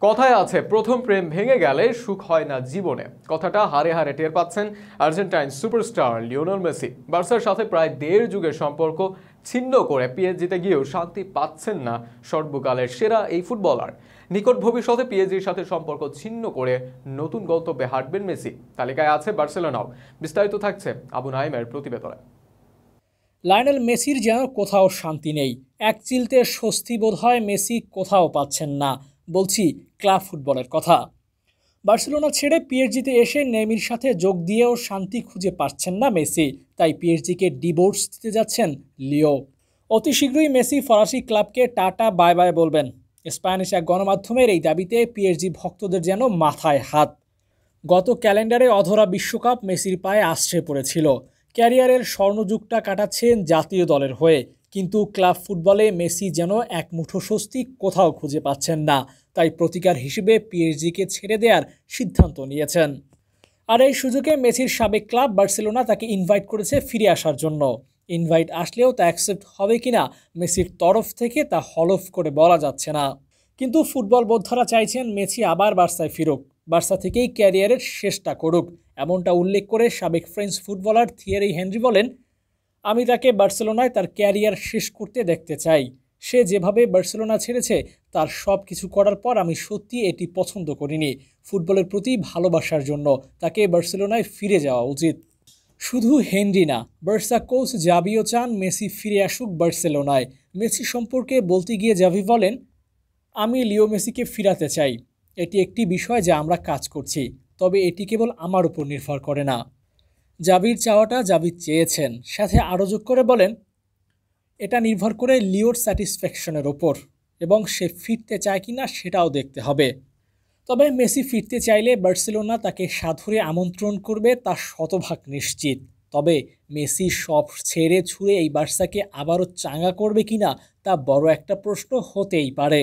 কথায় আছে প্রথম প্রেম ভেঙে গেলে সুখ হয় না জীবনে। কথাটা হাড়ে হাড়ে টের পাচ্ছেন আর্জেন্টাইন সুপারস্টার লিওনেল মেসি। বার্সার সাথে প্রায় দেড় যুগের সম্পর্ক ছিন্ন করে পিএসজিতে গিয়েও শান্তি পাচ্ছেন না সর্বকালের সেরা এই ফুটবলার। নিকট ভবিষ্যতে পিএসজির সাথে সম্পর্ক ছিন্ন করে নতুন গন্তব্যে হাঁটবেন মেসি। তালিকায় আছে বার্সেলোনাও। বিস্তারিত থাকছে আবু নাইমের প্রতিবেদনে। লায়নেল মেসির যেন কোথাও শান্তি নেই। এক চিলতে স্বস্তি বোধ হয় মেসি কোথাও পাচ্ছেন না। বলছি ক্লাব ফুটবলের কথা। বার্সেলোনা ছেড়ে পিএসজিতে এসে নেইমারের সাথে যোগ দিয়েও শান্তি খুঁজে পাচ্ছেন না মেসি। তাই পিএসজিকে ডিভোর্স দিতে যাচ্ছেন লিও। অতি শীঘ্রই মেসি ফরাসি ক্লাবকে টাটা বাই বাই বলবেন। স্প্যানিশ এক গণমাধ্যমের এই দাবিতে পিএসজি ভক্তদের যেন মাথায় হাত। গত ক্যালেন্ডারে অধরা বিশ্বকাপ মেসির পায়ে আছড়ে পড়েছিল। ক্যারিয়ারের স্বর্ণযুগটা কাটাচ্ছেন জাতীয় দলের হয়ে, কিন্তু ক্লাব ফুটবলে মেসি যেন এক মুঠো স্বস্তি কোথাও খুঁজে পাচ্ছেন না। তাই প্রতিকার হিসেবে পিএসজিকে ছেড়ে দেওয়ার সিদ্ধান্ত নিয়েছেন। আর এই সুযোগে মেসির সাবেক ক্লাব বার্সেলোনা তাকে ইনভাইট করেছে ফিরে আসার জন্য। ইনভাইট আসলেও তা অ্যাকসেপ্ট হবে কিনা মেসির তরফ থেকে তা হলফ করে বলা যাচ্ছে না। কিন্তু ফুটবল বোদ্ধারা চাইছেন মেসি আবার বার্সায় ফিরুক, বার্সা থেকেই ক্যারিয়ারের শেষটা করুক। এমনটা উল্লেখ করে সাবেক ফ্রেঞ্চ ফুটবলার থিয়েরি হেনরি বলেন, আমি তাকে বার্সেলোনায় তার ক্যারিয়ার শেষ করতে দেখতে চাই। সে যেভাবে বার্সেলোনা ছেড়েছে তার সব কিছু করার পর আমি সত্যি এটি পছন্দ করিনি। ফুটবলের প্রতি ভালোবাসার জন্য তাকে বার্সেলোনায় ফিরে যাওয়া উচিত। শুধু হেনরি না, বার্সা কোচ জাভিও চান মেসি ফিরে আসুক বার্সেলোনায়। মেসি সম্পর্কে বলতে গিয়ে জাভি বলেন, আমি লিও মেসিকে ফিরাতে চাই। এটি একটি বিষয় যা আমরা কাজ করছি, তবে এটি কেবল আমার উপর নির্ভর করে না। জাভির চাওয়াটা জাভি চেয়েছেন। সাথে আরও যোগ করে বলেন, এটা নির্ভর করে লিওর স্যাটিসফ্যাকশনের ওপর, এবং সে ফিরতে চায় কি না সেটাও দেখতে হবে। তবে মেসি ফিরতে চাইলে বার্সেলোনা তাকে সাদরে আমন্ত্রণ করবে, তা শতভাগ নিশ্চিত। তবে মেসি সব ছেড়ে ছুঁড়ে এই বার্সাকে আবারও চাঙ্গা করবে কিনা তা বড় একটা প্রশ্ন হতেই পারে।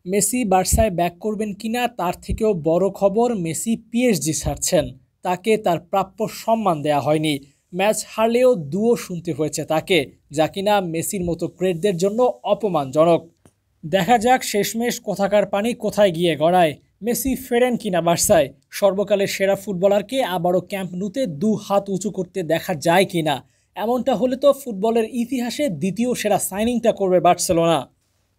মেসি বার্সায় ব্যাক করবেন কিনা তার থেকেও বড় খবর, মেসি পিএসজি ছাড়ছেন। তাকে তার প্রাপ্য সম্মান দেয়া হয়নি। ম্যাচ হারলেও দুও শুনতে হয়েছে তাকে, যা কিনা মেসির মতো গ্রেটদের জন্য অপমানজনক। দেখা যাক শেষমেশ কোথাকার পানি কোথায় গিয়ে গড়ায়। মেসি ফেরেন কিনা বার্সায়। সর্বকালের সেরা ফুটবলারকে আবারও ক্যাম্প নুতে দু হাত উঁচু করতে দেখা যায় কিনা। এমনটা হলে তো ফুটবলের ইতিহাসে দ্বিতীয় সেরা সাইনিংটা করবে বার্সেলোনা।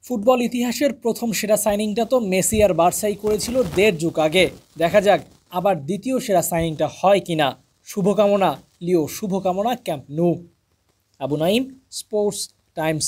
ফুটবল ইতিহাসের প্রথম সেরা সাইনিংটা তো মেসি আর বার্সাই করেছিল দেড় যুগ আগে। দেখা যাক আবার দ্বিতীয় সেরা সাইনিংটা হয় কিনা। শুভকামনা লিও, শুভকামনা ক্যাম্প নু। Abu Naim, sports Times.